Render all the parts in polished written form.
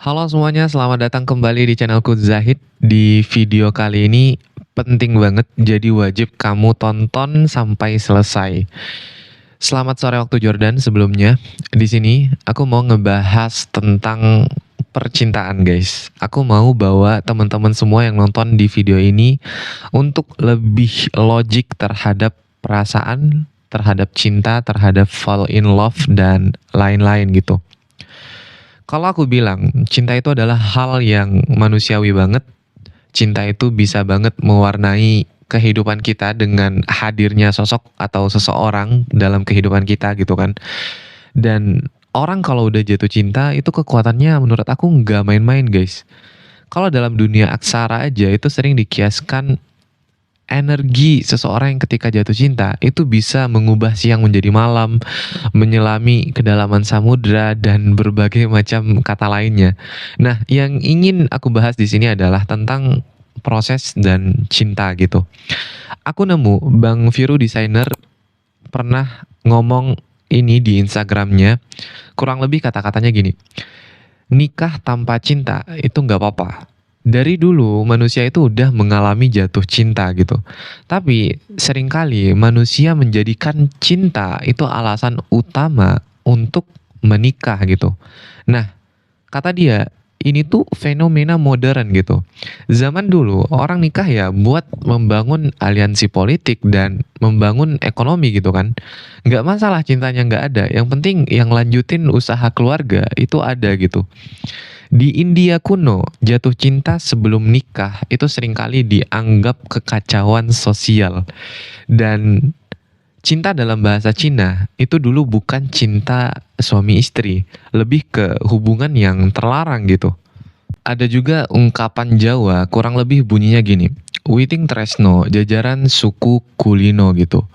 Halo semuanya, selamat datang kembali di channelku Zahid. Di video kali ini penting banget, jadi wajib kamu tonton sampai selesai. Selamat sore waktu Jordan sebelumnya. Di sini aku mau ngebahas tentang percintaan, guys. Aku mau bawa teman-teman semua yang nonton di video ini untuk lebih logik terhadap perasaan, terhadap cinta, terhadap fall in love dan lain-lain gitu. Kalau aku bilang, cinta itu adalah hal yang manusiawi banget. Cinta itu bisa banget mewarnai kehidupan kita dengan hadirnya sosok atau seseorang dalam kehidupan kita gitu kan. Dan orang kalau udah jatuh cinta itu kekuatannya menurut aku nggak main-main, guys. Kalau dalam dunia aksara aja itu sering dikiaskan energi seseorang yang ketika jatuh cinta itu bisa mengubah siang menjadi malam, menyelami kedalaman samudra dan berbagai macam kata lainnya. Nah, yang ingin aku bahas di sini adalah tentang proses dan cinta gitu. Aku nemu Bang Viru desainer pernah ngomong ini di Instagramnya, kurang lebih kata-katanya gini, nikah tanpa cinta itu nggak apa-apa. Dari dulu manusia itu udah mengalami jatuh cinta gitu. Tapi seringkali manusia menjadikan cinta itu alasan utama untuk menikah gitu. Nah, kata dia, ini tuh fenomena modern gitu. Zaman dulu orang nikah ya buat membangun aliansi politik dan membangun ekonomi gitu kan. Nggak masalah cintanya nggak ada. Yang penting yang lanjutin usaha keluarga itu ada gitu. Di India kuno, jatuh cinta sebelum nikah itu seringkali dianggap kekacauan sosial. Dan cinta dalam bahasa Cina itu dulu bukan cinta suami istri, lebih ke hubungan yang terlarang gitu. Ada juga ungkapan Jawa kurang lebih bunyinya gini. Witing Tresno, jajaran suku Kulino gitu.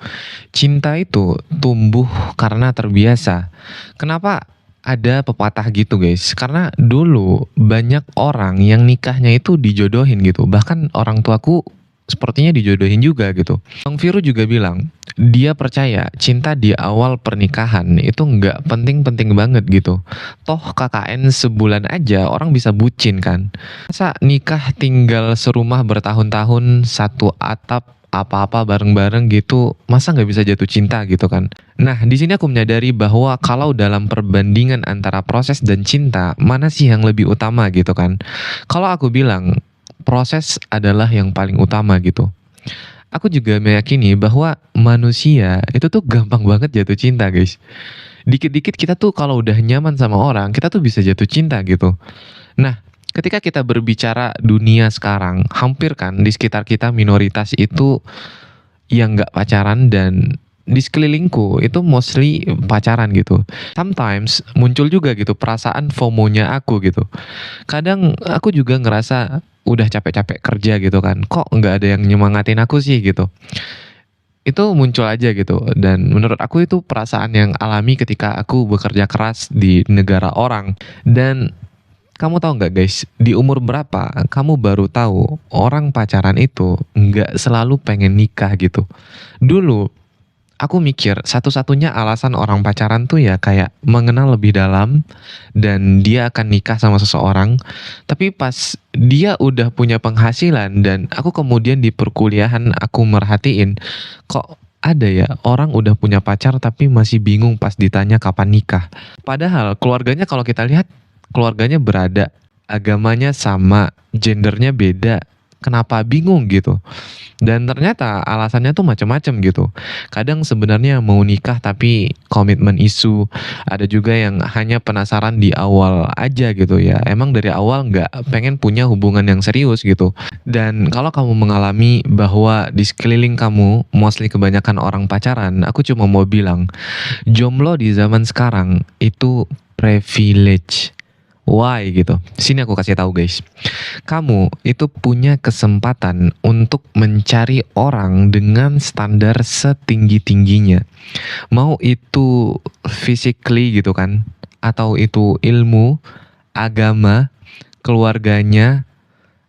Cinta itu tumbuh karena terbiasa. Kenapa ada pepatah gitu, guys? Karena dulu banyak orang yang nikahnya itu dijodohin gitu. Bahkan orang tuaku sepertinya dijodohin juga gitu. Bang Viro juga bilang, dia percaya cinta di awal pernikahan itu nggak penting-penting banget gitu. Toh KKN sebulan aja orang bisa bucin kan. Masa nikah tinggal serumah bertahun-tahun, satu atap, apa-apa bareng-bareng gitu, masa nggak bisa jatuh cinta gitu kan. Nah, di sini aku menyadari bahwa kalau dalam perbandingan antara proses dan cinta, mana sih yang lebih utama gitu kan. Kalau aku bilang, proses adalah yang paling utama gitu. Aku juga meyakini bahwa manusia itu tuh gampang banget jatuh cinta, guys. Dikit-dikit kita tuh kalau udah nyaman sama orang, kita tuh bisa jatuh cinta gitu. Nah, ketika kita berbicara dunia sekarang, hampir kan di sekitar kita minoritas itu yang nggak pacaran dan di sekelilingku itu mostly pacaran gitu. Sometimes muncul juga gitu perasaan FOMO-nya aku gitu. Kadang aku juga ngerasa udah capek-capek kerja gitu kan. Kok nggak ada yang nyemangatin aku sih gitu. Itu muncul aja gitu. Dan menurut aku itu perasaan yang alami ketika aku bekerja keras di negara orang. Dan kamu tahu nggak, guys, di umur berapa kamu baru tahu orang pacaran itu nggak selalu pengen nikah gitu. Dulu aku mikir satu-satunya alasan orang pacaran tuh ya kayak mengenal lebih dalam dan dia akan nikah sama seseorang. Tapi pas dia udah punya penghasilan dan aku kemudian di perkuliahan aku merhatiin kok ada ya orang udah punya pacar tapi masih bingung pas ditanya kapan nikah. Padahal keluarganya kalau kita lihat keluarganya berada, agamanya sama, gendernya beda. Kenapa bingung gitu? Dan ternyata alasannya tuh macam-macam gitu. Kadang sebenarnya mau nikah tapi komitmen isu. Ada juga yang hanya penasaran di awal aja gitu ya. Emang dari awal nggak pengen punya hubungan yang serius gitu. Dan kalau kamu mengalami bahwa di sekeliling kamu mostly kebanyakan orang pacaran, aku cuma mau bilang, jomblo di zaman sekarang itu privilege. Why gitu? Sini aku kasih tahu, guys. Kamu itu punya kesempatan untuk mencari orang dengan standar setinggi-tingginya. Mau itu physically gitu kan, atau itu ilmu, agama, keluarganya,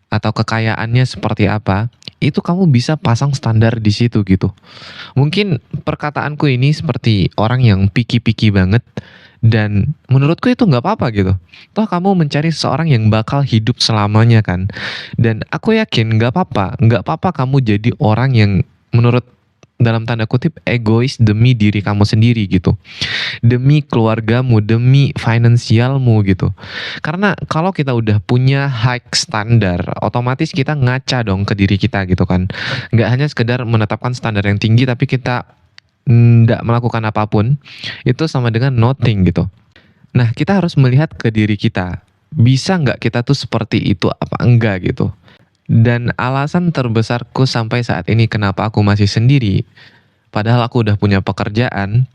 atau kekayaannya seperti apa, itu kamu bisa pasang standar di situ gitu. Mungkin perkataanku ini seperti orang yang picky-picky banget Dan menurutku itu nggak apa-apa gitu. Toh kamu mencari seseorang yang bakal hidup selamanya kan. Dan aku yakin nggak apa-apa kamu jadi orang yang menurut dalam tanda kutip egois demi diri kamu sendiri gitu. Demi keluargamu, demi finansialmu gitu. Karena kalau kita udah punya high standar, otomatis kita ngaca dong ke diri kita gitu kan. Nggak hanya sekedar menetapkan standar yang tinggi tapi kita nggak melakukan apapun, itu sama dengan nothing gitu. Nah, kita harus melihat ke diri kita. Bisa nggak kita tuh seperti itu apa enggak gitu. Dan alasan terbesarku sampai saat ini kenapa aku masih sendiri, padahal aku udah punya pekerjaan,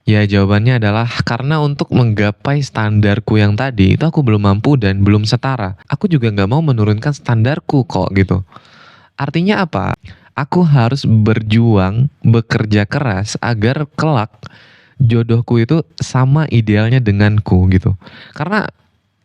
ya jawabannya adalah karena untuk menggapai standarku yang tadi, itu aku belum mampu dan belum setara. Aku juga nggak mau menurunkan standarku kok gitu. Artinya apa? Aku harus berjuang, bekerja keras agar kelak jodohku itu sama idealnya denganku gitu. Karena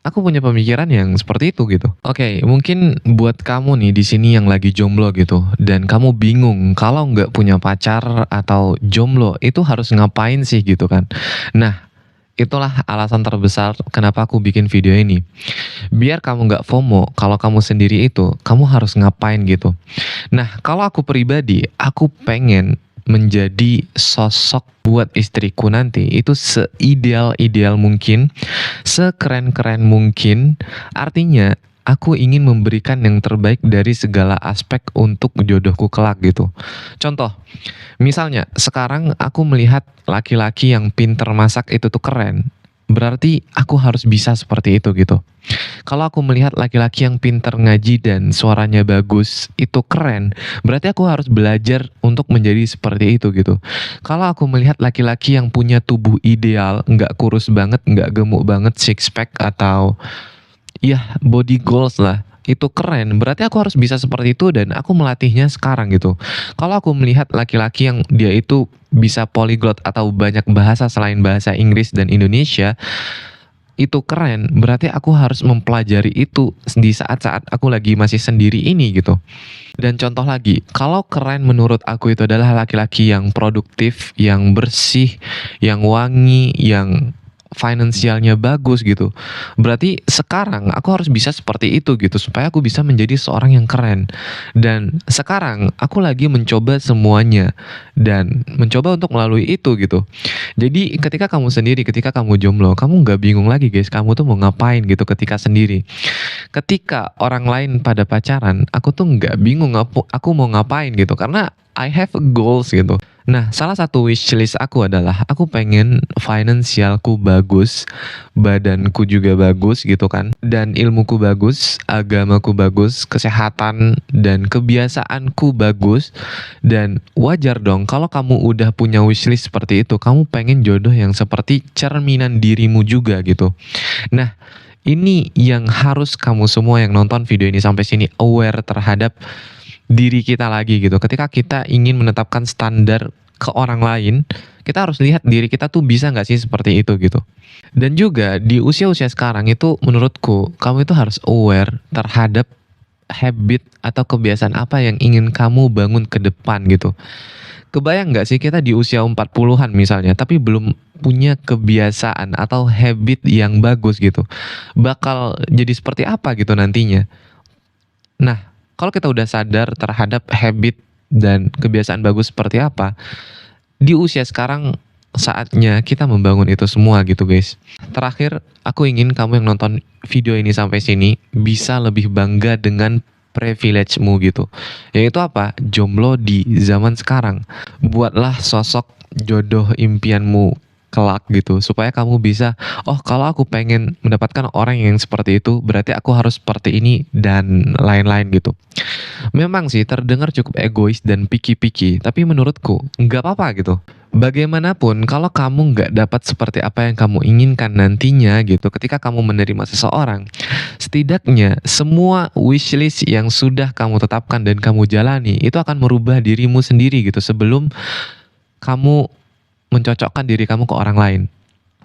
aku punya pemikiran yang seperti itu gitu. Oke, mungkin buat kamu nih di sini yang lagi jomblo gitu dan kamu bingung kalau nggak punya pacar atau jomblo itu harus ngapain sih gitu kan. Nah, itulah alasan terbesar kenapa aku bikin video ini. Biar kamu nggak FOMO kalau kamu sendiri itu, kamu harus ngapain gitu. Nah, kalau aku pribadi, aku pengen menjadi sosok buat istriku nanti itu seideal-ideal mungkin, sekeren-keren mungkin. Artinya, aku ingin memberikan yang terbaik dari segala aspek untuk jodohku kelak gitu. Contoh, misalnya sekarang aku melihat laki-laki yang pinter masak itu tuh keren. Berarti aku harus bisa seperti itu gitu. Kalau aku melihat laki-laki yang pinter ngaji dan suaranya bagus, itu keren. Berarti aku harus belajar untuk menjadi seperti itu gitu. Kalau aku melihat laki-laki yang punya tubuh ideal, nggak kurus banget, nggak gemuk banget, six pack atau ya body goals lah, itu keren. Berarti aku harus bisa seperti itu dan aku melatihnya sekarang gitu. Kalau aku melihat laki-laki yang dia itu bisa polyglot atau banyak bahasa selain bahasa Inggris dan Indonesia, itu keren. Berarti aku harus mempelajari itu di saat-saat aku lagi masih sendiri ini gitu. Dan contoh lagi, kalau keren menurut aku itu adalah laki-laki yang produktif, yang bersih, yang wangi, yang finansialnya bagus gitu. Berarti sekarang aku harus bisa seperti itu gitu supaya aku bisa menjadi seorang yang keren. Dan sekarang aku lagi mencoba semuanya dan mencoba untuk melalui itu gitu. Jadi ketika kamu sendiri, ketika kamu jomblo, kamu nggak bingung lagi guys, kamu tuh mau ngapain gitu ketika sendiri. Ketika orang lain pada pacaran, aku tuh nggak bingung aku mau ngapain gitu karena I have goals gitu. Nah, salah satu wishlist aku adalah aku pengen finansialku bagus, badanku juga bagus gitu kan, dan ilmuku bagus, agamaku bagus, kesehatan dan kebiasaanku bagus. Dan wajar dong kalau kamu udah punya wishlist seperti itu, kamu pengen jodoh yang seperti cerminan dirimu juga gitu. Nah, ini yang harus kamu semua yang nonton video ini sampai sini aware terhadap diri kita lagi gitu. Ketika kita ingin menetapkan standar ke orang lain, kita harus lihat diri kita tuh bisa nggak sih seperti itu gitu. Dan juga di usia-usia sekarang itu menurutku kamu itu harus aware terhadap habit atau kebiasaan apa yang ingin kamu bangun ke depan gitu. Kebayang nggak sih kita di usia 40-an misalnya, tapi belum punya kebiasaan atau habit yang bagus gitu. Bakal jadi seperti apa gitu nantinya. Nah, kalau kita udah sadar terhadap habit dan kebiasaan bagus seperti apa, di usia sekarang saatnya kita membangun itu semua gitu guys. Terakhir, aku ingin kamu yang nonton video ini sampai sini bisa lebih bangga dengan privilege-mu gitu. Yaitu apa? Jomblo di zaman sekarang. Buatlah sosok jodoh impianmu kelak gitu supaya kamu bisa, oh kalau aku pengen mendapatkan orang yang seperti itu berarti aku harus seperti ini dan lain-lain gitu. Memang sih terdengar cukup egois dan picky-picky, tapi menurutku nggak apa-apa gitu. Bagaimanapun kalau kamu nggak dapat seperti apa yang kamu inginkan nantinya gitu ketika kamu menerima seseorang, setidaknya semua wishlist yang sudah kamu tetapkan dan kamu jalani itu akan merubah dirimu sendiri gitu sebelum kamu mencocokkan diri kamu ke orang lain.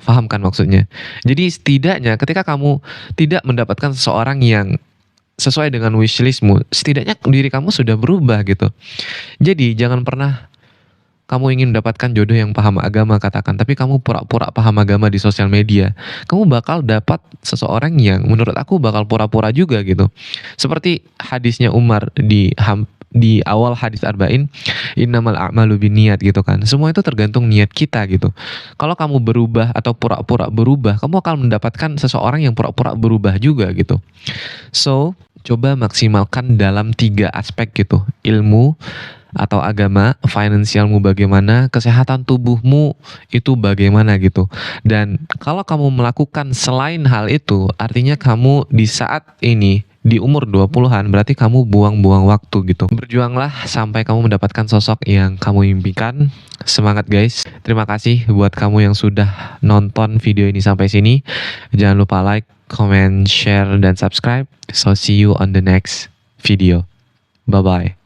Paham kan maksudnya? Jadi setidaknya ketika kamu tidak mendapatkan seseorang yang sesuai dengan wishlistmu, setidaknya diri kamu sudah berubah gitu. Jadi jangan pernah kamu ingin mendapatkan jodoh yang paham agama katakan, tapi kamu pura-pura paham agama di sosial media, kamu bakal dapat seseorang yang menurut aku bakal pura-pura juga gitu. Seperti hadisnya Umar di awal hadis arba'in, innamal a'malu binniyat gitu kan. Semua itu tergantung niat kita gitu. Kalau kamu berubah atau pura-pura berubah, kamu akan mendapatkan seseorang yang pura-pura berubah juga gitu. So, coba maksimalkan dalam 3 aspek gitu. Ilmu atau agama, finansialmu bagaimana, kesehatan tubuhmu itu bagaimana gitu. Dan kalau kamu melakukan selain hal itu, artinya kamu di saat ini di umur 20-an berarti kamu buang-buang waktu gitu. Berjuanglah sampai kamu mendapatkan sosok yang kamu impikan. Semangat guys. Terima kasih buat kamu yang sudah nonton video ini sampai sini. Jangan lupa like, comment, share, dan subscribe. So see you on the next video. Bye-bye.